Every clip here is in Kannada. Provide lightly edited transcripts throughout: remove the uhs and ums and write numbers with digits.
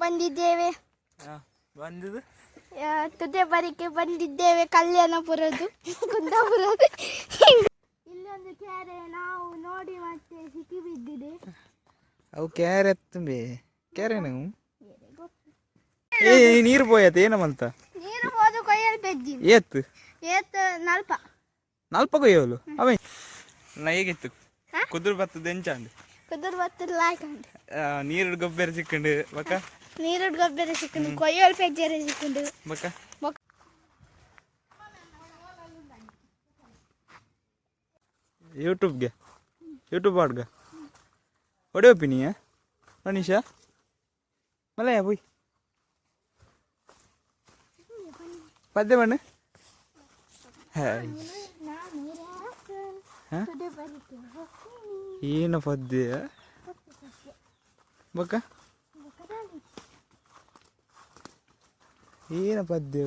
ಬಂದಿದ್ದೇವೆ. ಬಂದಿದ್ದು ತುದೇಬರಿಗೆ ಬಂದಿದ್ದೇವೆ. ಕಲ್ಯಾಣಪುರದ್ದು ಕುಂದಾಪುರದ್ದು. ಇಲ್ಲೊಂದು ಕೆರೆ ನಾವು ನೋಡಿ ಮತ್ತೆ ಸಿಕ್ಕಿ ಬಿದ್ದಿದೆ. ಅವು ಕೆರೆ ತುಂಬಿ ಕೆರೆ ನಾವು ನೀರು ಪೋಯತ್ ಏನಮಂತ ನೀರು ಹೋದು ಕೊಯ್ಯಲು ಬೆಜ್ಜಿ ಏತ್ ನಲ್ಪ ನಲ್ಪ ಕೊಯ್ಯೋಲು ಅವೇ ಹೇಗಿತ್ತು ಕುದುರು ಬತ್ತದ ಎಂಚಾಂಡು ಕುದುರು ಬತ್ತದ ಲಾಯ್ಕಂಡು ನೀರು ಗೊಬ್ಬರ ಸಿಕ್ಕಂಡು ಬಕ್ಕ ನೀರು ಗೊಬ್ಬರ ಸಿಕ್ಕಂಡು ಕೊಯ್ಯೋಲು ಪೆಜ್ಜರೆ ಸಿಕ್ಕಂಡು ಬಕ್ಕ ಯೂಟ್ಯೂಬ್ ಆಡ್ಗ ಹೊಡೆಯೋಪಿ ನೀ ಮನೀಷಾ ಮಲಯ போய் ಪದ್ಯ ಬಣ್ಣ ಏನು ಪದ್ಯ ಬಕ್ಕ ಏನ ಪದ್ಯ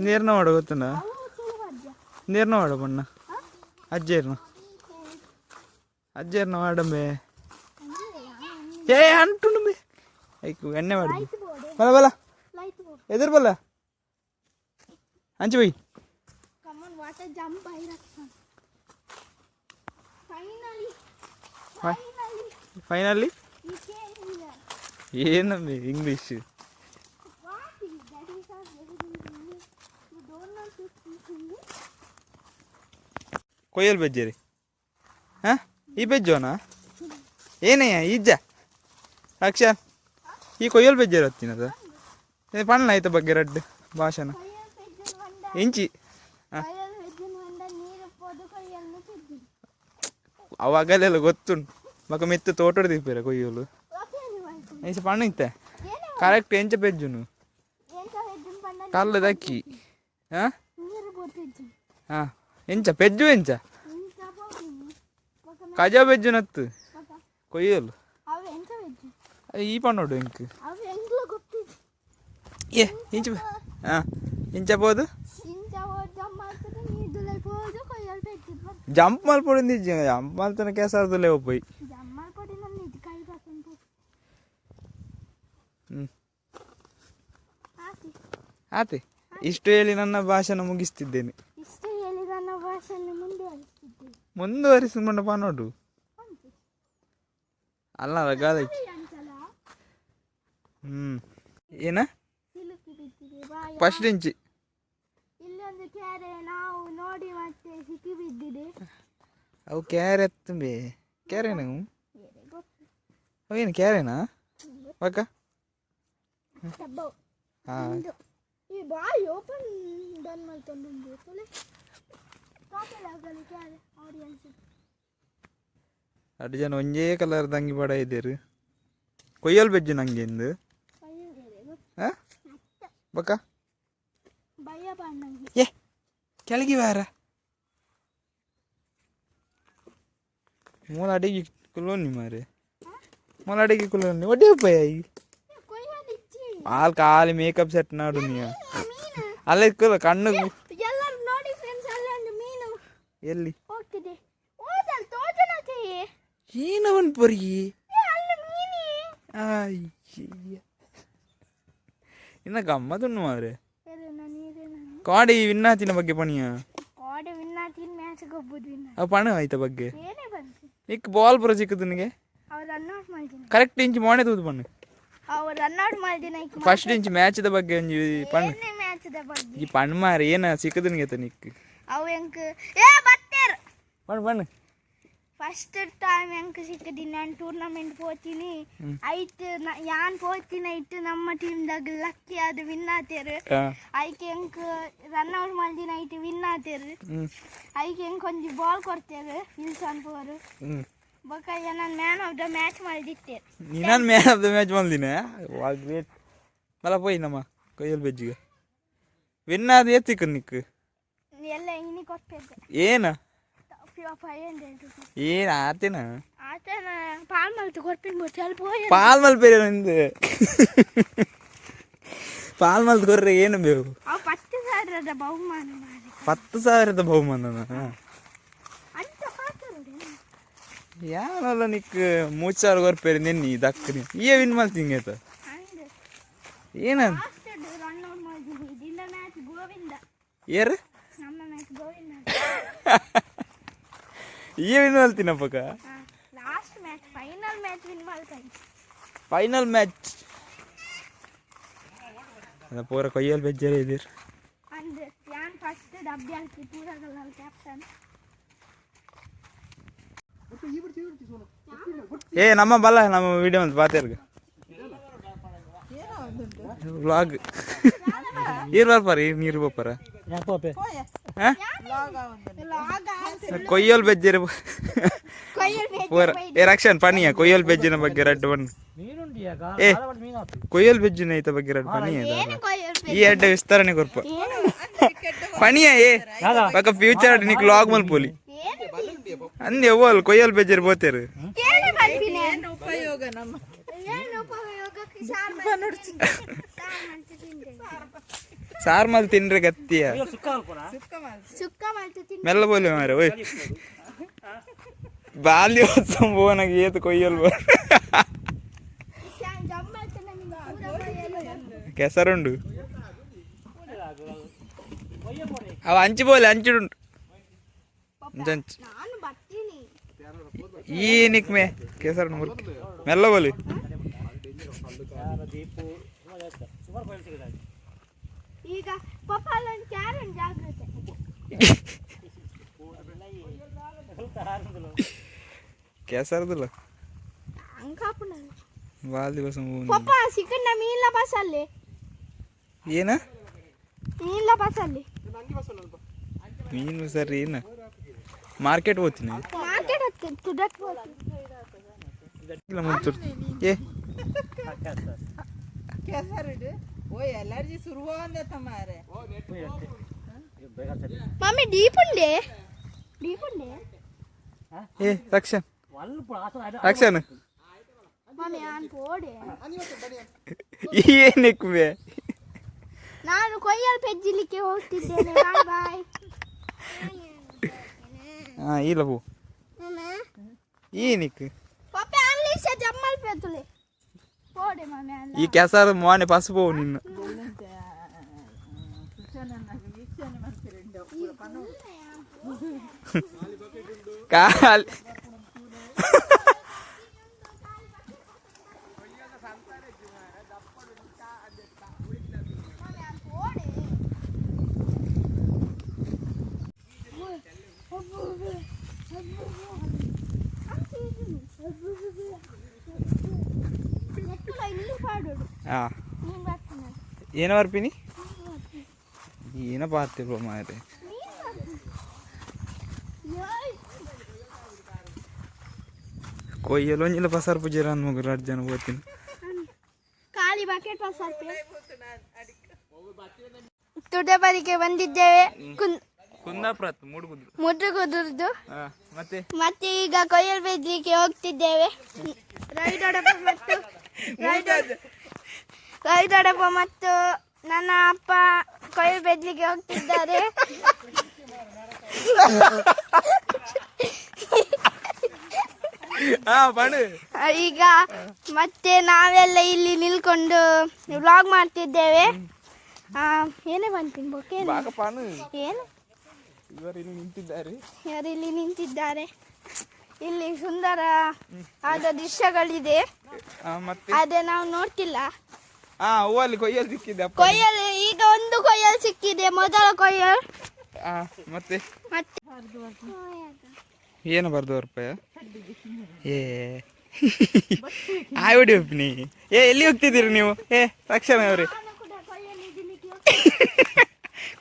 ನೀರ್ನ ಮಾಡ ಗೊತ್ತನ ನೀರ್ನ ಮಾಡ ಬಣ್ಣ ಅಜ್ಜೇರ್ನ ಮಾಡಂಬೆ ಏ ಅಂಟುಂಡು ಐಕು ಎಣ್ಣೆ ಮಾಡಿ ಬಲ ಬಲ ಎದುರು ಬಲ್ಲ ಅಂಚು ಬೈ ಫೈನಲಿ ಏನಂಬೆ ಇಂಗ್ಲೀಷ್ ಕೊಯ್ಯಲ್ ಬೆಜ್ಜರಿ ಹಾಂ ಈ ಬೆಜ್ಜೋನಾ ಏನಯ್ಯ ಇಜ್ಜ ಅಕ್ಷ ಈ ಕೊಯ್ಯಲ್ ಬೆಜ್ಜರಿ ಹೊತ್ತಿನದು ಪಣ್ಣ ಆಯ್ತ ಬಗ್ಗೆ ರಡ್ಡು ಭಾಷಣ ಇಂಚಿ ಅವಾಗಲೆಲ್ಲ ಗೊತ್ತುಂಟು ಮಕ್ಕ ಮೆತ್ತು ತೋಟದ ದಿಪ್ಪೇರ ಕೊಯ್ಯೋಲು ಐಸ ಪಣ್ಣ ಇತ್ತ ಕರೆಕ್ಟ್ ಎಂಚ ಪೆಜ್ಜುನು ಕಲ್ಲದಕ್ಕಿ ಹಾಂ ಹಾಂ ಎಂಚ ಪೆಜ್ಜು ಎಂಚ ಕಜಾ ಬೆಜ್ಜು ನತ್ತು ಕೊಯ್ಯೋಲು ಈ ಪಣ್ಣೋಡು ಎಂಕ್ ಏ ಇಂಚ ಹಾಂ ಇಂಚ ಬೋದು ಜಂಪ್ ಮಲ್ಪೊಡಿ ಜಂಪ್ ಮಲ್ತನ ಕೆಸರದಲ್ಲೇ ಹೋಗ್ಬೋಯ್ ಆತೆ ಇಷ್ಟು ಹೇಳಿ ನನ್ನ ಭಾಷಣ ಮುಗಿಸ್ತಿದ್ದೇನೆ ಮುಂದುವರಿಸಿಕೊಂಡ ನೋಡು ಅಲ್ಲ ಗಾದ ಏನ ಫಸ್ಟ್ ಇಂಚಿ ಇಲ್ಲೊಂದು ಕೆರೆ ನಾವು ನೋಡಿ ಮತ್ತೆ ಸಿಕ್ಕಿ ಬಿದ್ದಿದೆ. ಅವು ಕೆರೆ ತುಂಬಿ ಕೆರೆ ನಾವು ಅವೇನು ಕೆರೆನಾ ಅಕ್ಕ ಹಾಂ ಈ ಬಾಯಿ ಓಪನ್ ಡನ್ ಮಾಡ್ಕೊಂಡು ಅಡು ಜನ ಒಂದೇ ಕಲರ್ ಅಂಗಿ ಬಡ ಇದ್ದೀರಿ ಕೊಯ್ಯಲ್ ಬೆಜ್ಜು ನಂಗೆ ಇಂದು ಹಾಂ ಬಕ್ಕ ಏ ಕೆಳಗೆ ವಾರ ಮೂಲ ಅಡಿಗೆ ಕುಲೋನಿ ಮಾರೆ ಮೂಲ ಅಡಿಗೆ ಕುಲೋನಿ ಒಡ್ಡೆ ಉಪಾಯಿ ಹಾಲು ಖಾಲಿ ಮೇಕಪ್ ಸೆಟ್ ನಾಡು ನೀ ಅಲ್ಲ ಇಕ್ಕಲ್ಲ ಕಣ್ಣು ಎಲ್ಲಿ ಏನವನ್ ಪೊರಿ ಇನ್ನ ಗಮ್ಮತ್ತುಂಡು ಮಾರೆ ಕಾಡಿ ವಿನ್ನಾತಿನ ಬಗ್ಗೆ ಪಣಿಯ ಅವು ಪಣ ಆಯ್ತ ಬಗ್ಗೆ ಇಕ್ ಬಾಲ್ ಪುರ ಸಿಕ್ಕದು ನಿನಗೆ ಕರೆಕ್ಟ್ ಇಂಚ್ ಮಾಡೆ ತೂದು ಪಣ್ಣು ಫಸ್ಟ್ ಇಂಚ್ ಮ್ಯಾಚ್ದ ಬಗ್ಗೆ ಒಂಜಿ ಪಣ್ಣು ಈ ಪಣ್ಣು ಮಾರೆ ಏನ ಸಿಕ್ಕದು ನಿನಗೆ ನಿಕ್ ಪಣ್ಣು ಪಣ್ಣು ಫಸ್ಟ್ ಟೈಮ್ ಎಂಕ್ ಸಿಕ್ಕದಿ ನಾನು ಟೂರ್ನಮೆಂಟ್ ಹೋಗ್ತೀನಿ ಐಟ್ ಯಾನ್ ಹೋಗ್ತೀನಿ ಐಟ್ ನಮ್ಮ ಟೀಮ್ದಾಗ ಲಕ್ಕಿ ಅದು ವಿನ್ ಆತೇರು ಐಕೆ ಎಂಕ್ ರನ್ ಔಟ್ ಮಾಡಿದಿನ ಐಟ್ ವಿನ್ ಆತೇರು ಐಕೆ ಎಂಕ್ ಒಂಜಿ ಬಾಲ್ ಕೊಡ್ತೇರು ವಿಲ್ಸನ್ ಪೋರು ಬೊಕ್ಕ ನಾನು ಮ್ಯಾನ್ ಆಫ್ ದ ಮ್ಯಾಚ್ ಮಾಡಿದ್ದೇರು ನೀನು ಮ್ಯಾನ್ ಆಫ್ ದ ಮ್ಯಾಚ್ ಮಾಡಿದಿನ ಗ್ರೇಟ್ ಮಲ್ಲ ಪೋಯ್ ನಮ್ಮ ಕೊಯ್ಯಲ್ ಬೆಜ್ಜಿಗೆ ವಿನ್ ಆದ ಏತಿಕ್ಕ ನಿಕ್ ಎಲ್ಲ ಇನ್ನಿ ಕೊಡ್ತೇವೆ ಏನ ಏನ್ ಆತೇನ ಪಾಲ್ ಮಲ್ಪೇರಿ ನಿಂದು ಪಾಲ್ ಮಲ್ತ್ ಕೊರ್ರೆ ಏನು ಬೇಕು 10,000 ಬಹುಮಾನ ಯಾನಲ್ಲ ನಿಕ್ ಮೂಚಾರು ಗೊರ್ಪೇರಿ ನೆನ್ನಿ ದಕ್ಕನಿ ಈ ವಿನ್ ಮಾಡ್ತೀನಿ ಆಯ್ತಾ ಏನಂತ ಏರು ಈ ವಿನ್ ಮಾಡ್ತೀನಪ್ಪಕ್ಕ ಫೈನಲ್ ಮ್ಯಾಚ್ ಪೂರ ಕೊಯ್ಯಲ್ಲಿ ಬೆಜ್ಜಾರ ಇದೀರಿ ಏ ನಮ್ಮ ಬಲ್ಲ ನಮ್ಮ ವಿಡಿಯೋ ಅಂತ ಪಾತೇರ್ಗ ವ್ಲಾಗ್ ಈರ್ ಬರ್ಪಾರ ನೀರು ಬಪ್ಪಾರ ಕೊಯ್ಯಲ್ ಬೆಜ್ಜೇರಿ ಪೂರ ಏ ರಕ್ಷನ್ ಪಣಿಯ ಕೊಯ್ಯಲ್ ಬೆಜ್ಜಿನ ಬಗ್ಗೆ ರಡ್ಡು ಬಣ್ಣ ಏ ಕೊಯ್ಯಲ್ ಬೆಜ್ಜಿನ ಐತ ಬಗ್ಗೆ ರಡ್ಡು ಪಣಿಯ ಈ ಅಡ್ಡ ವಿಸ್ತರಣೆ ಕೊರ್ಪ ಪಣಿಯ ಏ ಬಕ ಫ್ಯೂಚರ್ ನೀಕ್ ಲಾಗ್ ಮಲ್ಪೋಲಿ ಅಂದೆ ಓಲ್ ಕೊಯ್ಯಲ್ ಬೆಜ್ಜೇರಿ ಬೋತೇರು ಸಾರ್ ಮಲ್ ತಿನ್ರೆ ಗತ್ತಿಯ ಮೆಲ್ಲ ಬೋಲಿ ಮಾರೆ ಓಯ್ ಬಾಲ್ಯೋತ್ಸವ ಬೋನಾಗ ಏತು ಕೊಯ್ಯಲ್ ಬೋ ಕೆಸರುಂಡು ಅವ ಅಂಚು ಬೋಲೆ ಅಂಚುಡುಂಟು ಅಂಚು ಈ ನಿಕ್ ಮೇ ಕೆಸರು ಮುರ್ಕು ಮೆಲ್ಲ ಬೋಲಿ ಈಗ ಕೆಸರದಿಲ್ಲ ಬಾಲ್ ದಿವಸ ಸಿಕ್ಕಂಡ ಮೀನ್ಲ ಬಸ್ಸಲ್ಲಿ ಏನ ಮೀನ್ಲ ಬಸ್ಸಲ್ಲಿ ಮೀನು ಸರಿ ಏನ ಮಾರ್ಕೆಟ್ ಹೋಗ್ತೀನಿ ಮಾರ್ಕೆಟ್ ಇಲ್ಲ ಮುಂಚೆ ಏ ಎಲರ್ಜಿ ಶುರುವಾಂದ ಮಾರೆ ಮಮ್ಮಿ ಡೀಪುಂಡೆ ಏ ರಕ್ಷನ್ ರಕ್ಷನ್ ಮಮ್ಮಿ ನಾನು ಪೋಡೆ ಏನಕ್ಕೆ ನಾನು ಕೊಯ್ಯಲ್ ಪೆಜ್ಜಿಲಿಕ್ಕೆ ಹೋಗ್ತಿದ್ದೇನೆ ಬಾಯ್ ಬಾಯ್ ಹಾ ಇಲ್ಲ ಪೋ ಏನಕ್ಕೆ ಪಪ್ಪೆ ಅಲ್ಲಿಸ ಜಮ್ಮಲ್ ಪೆತ್ತುಲೆ ಪೋಡೆ ಮಮ್ಮಿ ಅಲ್ಲ ಈ ಕೆಸರ ಮೋನೆ ಪಸುಪೋ ನಿನ್ನ ಕಾಲ್ ಏನ ಬರ್ಪಿನಿ ಏನ ಪಾತಿಲ್ವ ಮಾರೆ ಕೊಯ್ಯಲು ಒಂಜಿಲ್ಲ ಪಸಾರ ಪೂಜೆ ಅನ್ ಮಗರು 2 ಜನ ಹೋಗ್ತೀನಿ ಖಾಲಿ ಬಕೆಟ್ ಪಸಾರ ತುಡಬರಿಗೆ ಬಂದಿದ್ದೇವೆ ಕುಂದಾಪುರ ಮುದ್ರಗುದ್ರದ್ದು ಮತ್ತೆ ಈಗ ಕೊಯ್ಯಲ್ ಬೆಜ್ಲಿಕ್ಕೆ ಹೋಗ್ತಿದ್ದೇವೆ ರೈದೊಡಪ್ಪ ಮತ್ತು ನನ್ನ ಅಪ್ಪ ಕೊಯ್ಯಲ್ ಬೆಜ್ಲಿಕ್ಕೆ ಹೋಗ್ತಿದ್ದಾರೆ ಈಗ ಮತ್ತೆ ನಾವೆಲ್ಲ ಇಲ್ಲಿ ನಿಲ್ಕೊಂಡು ವ್ಲಾಗ್ ಮಾಡ್ತಿದ್ದೇವೆ ಏನೇ ಬಂತೀನಿ ಬೊಕ್ಕೆ ಏನು ಯಾರು ಇಲ್ಲಿ ನಿಂತಿದ್ದಾರೆ ಇಲ್ಲಿ ಸುಂದರ ಆದ ದೃಶ್ಯಗಳಿದೆ ಅದೇ ನಾವು ನೋಡ್ತಿಲ್ಲ ಕೊಯ್ಯಲ್ ಈಗ ಒಂದು ಕೊಯ್ಯಲ್ ಸಿಕ್ಕಿದೆ ಮೊದಲ ಕೊಯ್ಯಲ್ ಮತ್ತೆ ಏನು ಬರ್ದು ರೂಪಾಯ ಏ ಆಯ್ಬಿಡಿ ಒಪ್ಪಿನಿ ಏ ಎಲ್ಲಿ ಹೋಗ್ತಿದ್ದೀರಿ ನೀವು ಏ ರಕ್ಷಣ ಅವ್ರಿ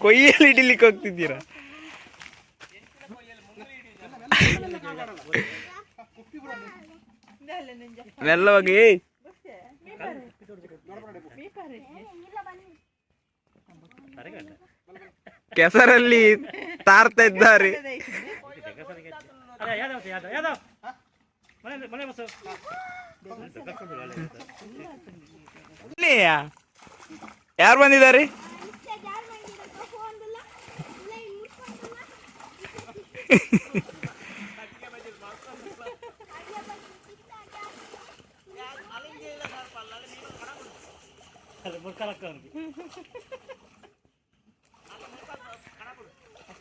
ಕೊಯ್ಯಲ್ಲಿ ಹಿಡಿಲಿಕ್ಕೆ ಹೋಗ್ತಿದ್ದೀರಾ ಮೆಲ್ಲವಾಗಿ ಕೆಸರಲ್ಲಿ ತಾರ್ತಾ ಇದ್ದಾರೆ ಯಾರು ಬಂದಿದ್ದಾರೆ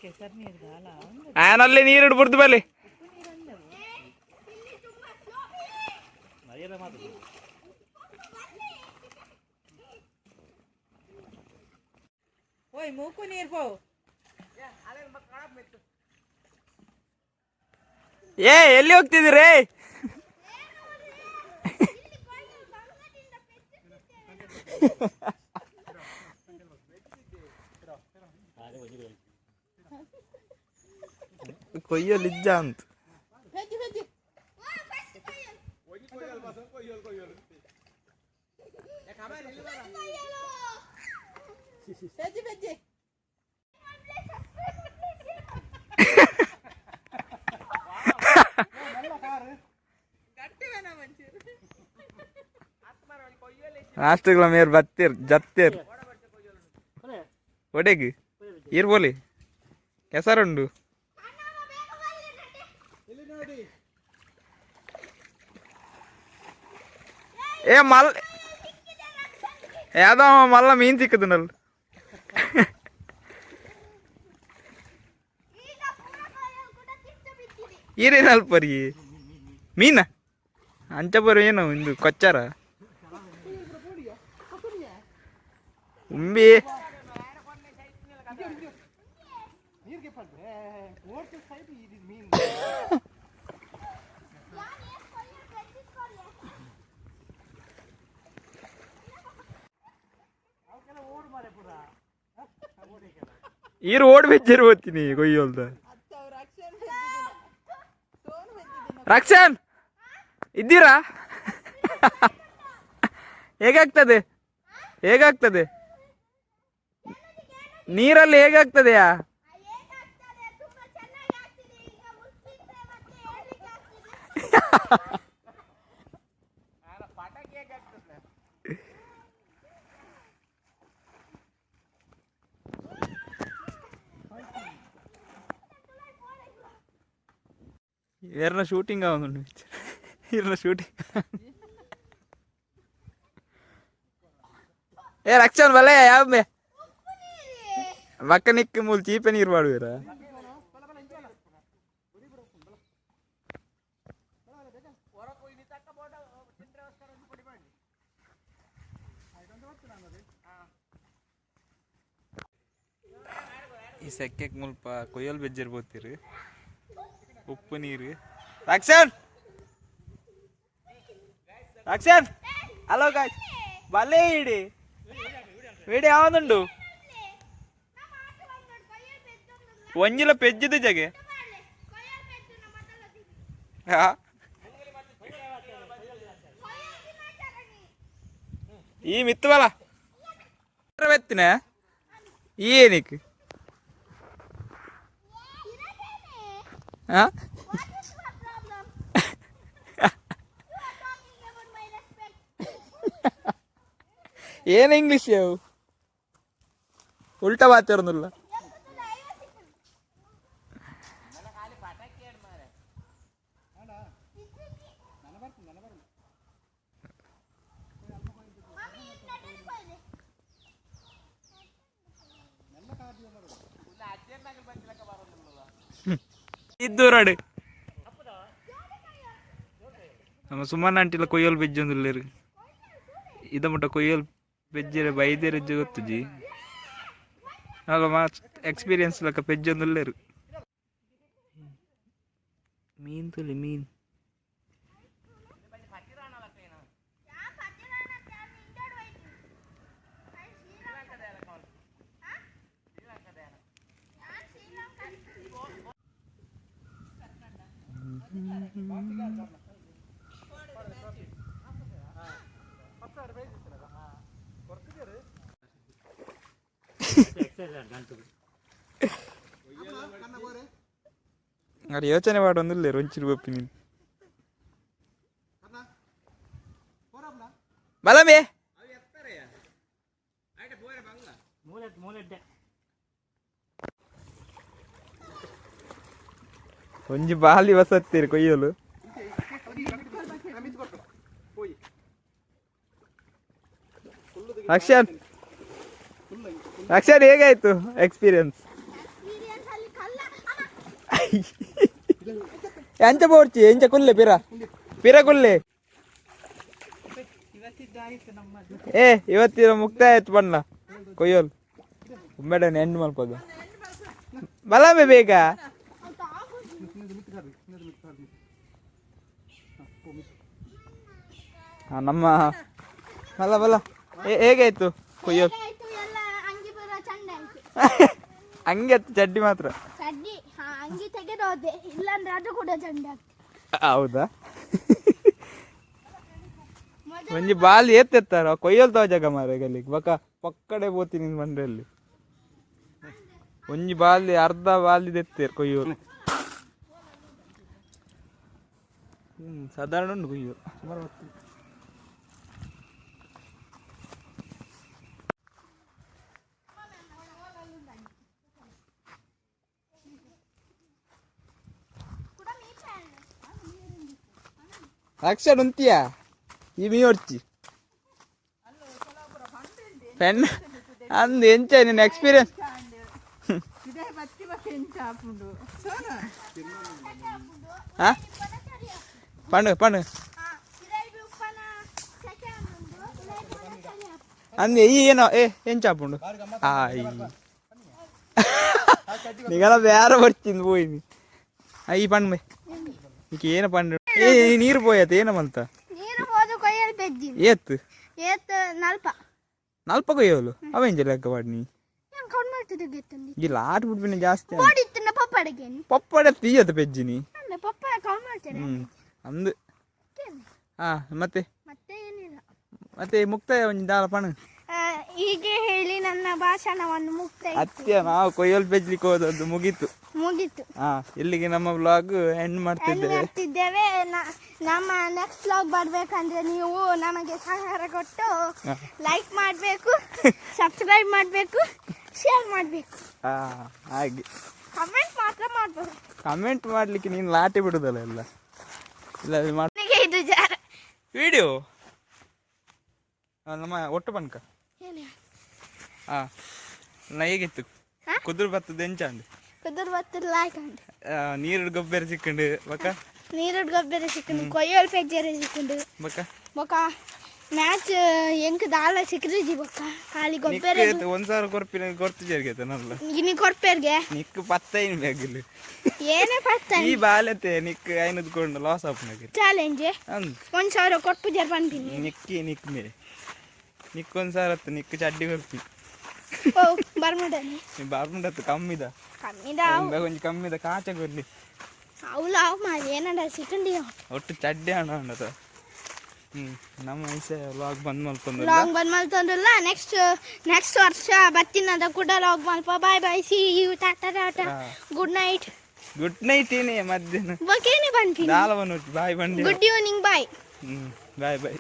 ಕೆಸರು ನೀರು ಅಲ್ಲ ಆನಲ್ಲಿ ನೀರಿಡು ಬುಡ್ದು ಬಲ್ಲಿ ಓಯ್ ಮೂಕು ನೀರು ಪೋ ಏ ಎಲ್ಲಿ ಹೋಗ್ತಿದ್ದೀರಿ ಕೊಯ್ಯಲಿಜ್ಜ ಅಂತ ನಾಷ್ಟಗಳ ಮೇರ್ ಬತ್ತೀರ್ ಜತ್ತೀರ್ ಒಡೆಗೆ ಇರ್ಬೋಲಿ ಕೆಸರುಂಡು ಏ ಮಲ್ ಯಾವ್ದೋ ಮಲ್ಲ ಮೀನ್ ಸಿಕ್ಕದನಲ್ಲ ಈರೇನಲ್ ಪರಿ ಮೀನ ಅಂಚ ಬರು ಏನು ಇಂದು ಕೊಚ್ಚಾರ ಉಂಬಿ ಈರು ಓಡ್ ಬೆಜ್ಜರು ಓದ್ತೀನಿ ಕೊಯ್ಯೋಲ್ದ ರಕ್ಷನ್ ಇದ್ದೀರಾ ಹೇಗಾಗ್ತದೆ ಹೇಗಾಗ್ತದೆ ನೀರಲ್ಲಿ ಹೇಗಾಗ್ತದೆಯಾ ఏరన్నా షూటింగ్ అవుతుంది ఈరన్నా షూటింగ్ ఏ రక్షణ వల్ల యాభై పక్క నిక్కి మూలు చీపే నీరు వాడురా ಈ ಸೆಕ್ಕೆಗೆ ಮುಲ್ಪ ಕೊಯ್ಯಲ್ ಬೆಜ್ಜಿರ್ಬೋತೀರಿ ಉಪ್ಪು ನೀರು ರಕ್ಷನ್ ರಕ್ಷನ್ ಹಲೋ ಗಾಯ್ಸ್ ಬಲ್ಲೆ ಇಡಿ ವಿಡಿಯೋ ಯಾವ್ದುಂಡು ಒಂಜಿಲ ಪೆಜ್ಜಿದ ಜಗೆ ಈ ಮಿತ್ತವಲ್ಲ ಎತ್ತಿನ ಏನಕ್ಕೆ ಏನ್ ಇಂಗ್ಲಿಷ್ ಅವು ಉಲ್ಟಾ ಮಾತಾಡೋದಿಲ್ಲ ಇದ್ದೂರಾಡು ನಮ್ಮ ಸುಮ್ಮನ ಅಂಟಿಲ್ಲ ಕೊಯ್ಯಲ್ ಬೆಜ್ಜೊಂದಿಲ್ಲ ಇದ ಮುಟ್ಟ ಕೊಯ್ಯಲ್ ಬೆಜ್ಜರೆ ಬೈದೇರ ಗೊತ್ತು ಜಿ ಆಗ ಮಾ ಎಕ್ಸ್ಪೀರಿಯನ್ಸ್ ಲಕ್ಕ ಪೆಜ್ಜೊಂದಿಲ್ಲೇರು ಮೀನ್ ತುಲಿ ಮೀನ್ అది యోచನೆ వాడు ronಚಿರು ಬಪ್ಪಿ ನೀನು ಬಲಮೇ ಒಂಜಿ ಬಾಲಿ ವಸತ್ತೀರಿ ಕೊಯ್ಯಲು ರಕ್ಷನ್ ರಕ್ಷನ್ ಹೇಗಾಯ್ತು ಎಕ್ಸ್ಪೀರಿಯನ್ಸ್ ಎಂಚ ಬೋರ್ಚಿ ಎಂಚ ಕುಲ್ಲೆ ಪಿರ ಕುಲ್ಲೆ ಇವತ್ತಿನ ಮುಕ್ತಾಯ ಆಯ್ತು ಬಣ್ಣ ಕೊಯ್ಯೋಲ್ ಬೇಡ ಎಂಡ್ ಮಲ್ಪದು ಬಲಮೆ ಬೇಗ ನಮ್ಮ ಬಲ ಬಲ ಹೇಗಾಯ್ತು ಕೊಯ್ಯೋಲ್ ಎಲ್ಲ ಅಂಗಿ ಬರೋ ಚಂದ ಆಯ್ತು ಹಂಗೆ ಚಡ್ಡಿ ಮಾತ್ರ ಚಡ್ಡಿ ಅಂಗಿ ತೆಗೆದೋದೆ ಇಲ್ಲಾಂದ್ರೆ ಅದು ಕೂಡ ಚಂದ ಆಗ್ತದೆ ಹೌದಾ ಒಂಜಿ ಬಾಲಿ ಎತ್ತೆತ್ತಾರ ಕೊಯ್ಯೋಲ್ ತಾವ ಜಾಗ ಮಾರ ಗಲ್ಲಿಗೆ ಬಕ ಪಕ್ಕಡೆ ಬೋತೀನಿ ನಿನ್ ಬಂಡ್ರಲ್ಲಿ ಒಂಜಿ ಬಾಲಿ ಅರ್ಧ ಬಾಲಿ ಎತ್ತೇರ್ ಕೊಯ್ಯೋಲ್ ಸಾಧಾರಣ ಉಂಟು ಕೊಯ್ಯೋಲ್ ಸುಮಾರು ರಕ್ಷಣ್ ಉಂತಿಯಾ ಈ ಮೀ ಹೊಡ್ಚಿ ಪೆನ್ ಅಂದ್ ಎಂಚ ನಿನ್ನ ಎಕ್ಸ್ಪೀರಿಯನ್ಸ್ ಪಂಡು ಪಂಡು ಅಂದ್ ಈ ಏನೋ ಎಂಚ ಹಾಪುಂಡು ನೀಗಲ ಬೇರೆ ಬರ್ತೀನಿ పోయింది ఈ పండు బై నీకు ఏన పండు నీరు పోయేది ఏనమంత ನೀರು ಹೋದು ಕೊಯ್ಯಲು ಬೆಜ್ಜಿ ಏತ್ ಏತ್ ನಲ್ಪ ಕೊಯ್ಯೋಲು ಅವೇನ್ ಲೆಕ್ಕ ಪಾಡ್ನಿ ನಾನು ಕೌಂಟ್ ಮಾಡ್ತಿದ್ದೆ ಗೆತ್ತಂದಿ ಇಲ್ಲ ಆಟ ಬಿಡ್ಬಿನ ಜಾಸ್ತಿ ಓಡಿತ್ತು ನಾ ಪಪ್ಪಡಿಗೆ ಪಪ್ಪಡೆ ತೀಯದ ಪೆಜ್ಜಿನಿ ಅಲ್ಲ ಪಪ್ಪ ಕೌಂಟ್ ಮಾಡ್ತೇನೆ ಅಂದು ಮತ್ತೆ ಮತ್ತೆ ಏನಿಲ್ಲ ಮತ್ತೆ ಮುಕ್ತಾಯ ಒಂದು ದಾಳ ಪಣ ಹೀಗೆ ಹೇಳಿ ನನ್ನ ಭಾಷಣವನ್ನು ಮುಕ್ತಾಯ ಅತ್ಯ ನಾವು ಕೊಯ್ಯೋಲ್ ಬೆಜ್ಲಿಕ್ಕೆ ಹೋದದ್ದು ಮುಗೀತು ಇಲ್ಲಿಗೆ ನಮ್ಮ ವ್ಲಾಗ್ ಎಂಡ್ ಮಾಡ್ತಿದ್ದೇವೆ ನಮ್ಮ ನೆಕ್ಸ್ಟ್ ವ್ಲಾಗ್ ಬರ್ಬೇಕಂದ್ರೆ ನೀವು ನಮಗೆ ಸಹಕಾರ ಕೊಟ್ಟು ಲೈಕ್ ಮಾಡಬೇಕು ಸಬ್ಸ್ಕ್ರೈಬ್ ಮಾಡಬೇಕು ಶೇರ್ ಮಾಡಬೇಕು ಹಾಗೆ ಕಮೆಂಟ್ ಮಾತ್ರ ಮಾಡಬೇಕು ಕಮೆಂಟ್ ಮಾಡ್ಲಿಕ್ಕೆ ನೀನು ಲಾಟಿ ಬಿಡುದಲ್ಲ ಎಲ್ಲ ಇಲ್ಲ ಇದು ಜಾರ ವಿಡಿಯೋ ನಮ್ಮ ಒಟ್ಟು ಬನ್ಕ ನಾ ಹೇಗಿತ್ತು ಕುದುರು ಬರ್ತದ ಎಂಚಂಡು ಕುದುರು ಬತ್ತದ ಲಾಯ್ಕಂಡು ನೀರು ಗೊಬ್ಬರ ಸಿಕ್ಕಂಡು ಬಕ ನೀರು ಗೊಬ್ಬರ ಸಿಕ್ಕಂಡು ಕೊಯ್ಯೋಲ್ ಪೆಜ್ಜರೆ ಸಿಕ್ಕಂಡು ಬಕ ಬೊಕ ಮ್ಯಾಚ್ ಎಂಕ್ ದಾಲ ಸಿಕ್ಕರಿಜಿ ಬೊಕ್ಕ ಖಾಲಿ ಗೊಬ್ಬರ ಒಂದ್ಸಾರ ಕೊರ್ಪಿನ ಕೊರ್ತು ಜರ್ಗೈತೆ ನಲ್ಲ ನೀ ಕೊರ್ಪೇರ್ಗೆ ನಿಕ್ ಪತ್ತೈನ್ ಬೇಗಿಲ್ಲ ಏನೇ ಪತ್ತ ಈ ಬಾಲತೆ ನಿಕ್ ಐನದ್ಕೊಂಡು ಲಾಸ್ ಆಪ್ನಾಗ ಚಾಲೆಂಜ್ ಅಂದ್ 1000 ಕೊಟ್ಟು ಜರ್ ಬಂದಿನಿ ನಿಕ್ ಮೇ ನಿಕ್ ಒಂದ್ಸಾರ ನಿಕ್ ಚಡ್ಡಿ ಕೊರ್ಪಿ ಓ ಬರ್ಮುಡನಿ ಬರ್ಮುಡತ್ತು ಕಮ್ಮಿದ ಒಂಜಿ ಕಮ್ಮಿದ ಕಾಚ ಕೊರ್ಲಿ ಅವಳು ಅವ್ ಮಾಡಿ ಏನಂಡ ಸಿಕ್ಕಂಡಿ ಒಟ್ಟು ಚಡ್ಡಿ ಹಣ ಉಂಡದ ನಮ್ಮ ಐಸೆ ಲಾಗ್ ಬಂದ್ ಮಲ್ತೊಂದಿಲ್ಲ ನೆಕ್ಸ್ಟ್ ವರ್ಷ ಬತ್ತಿನದ ಕೂಡ ಲಾಗ್ ಮಲ್ಪ ಬಾಯ್ ಬಾಯ್ ಸಿ ಯು ಟಾಟಾ ಟಾಟಾ ಗುಡ್ ನೈಟ್ ಏನೇ ಮಧ್ಯಾಹ್ನ ಬಕೇನೆ ಬಂತೀನಿ ದಾಲ ಬಂದು ಬಾಯ್ ಬಂಡಿ ಗುಡ್ ಈವ್ನಿಂಗ್ ಬಾಯ್ ಬಾಯ್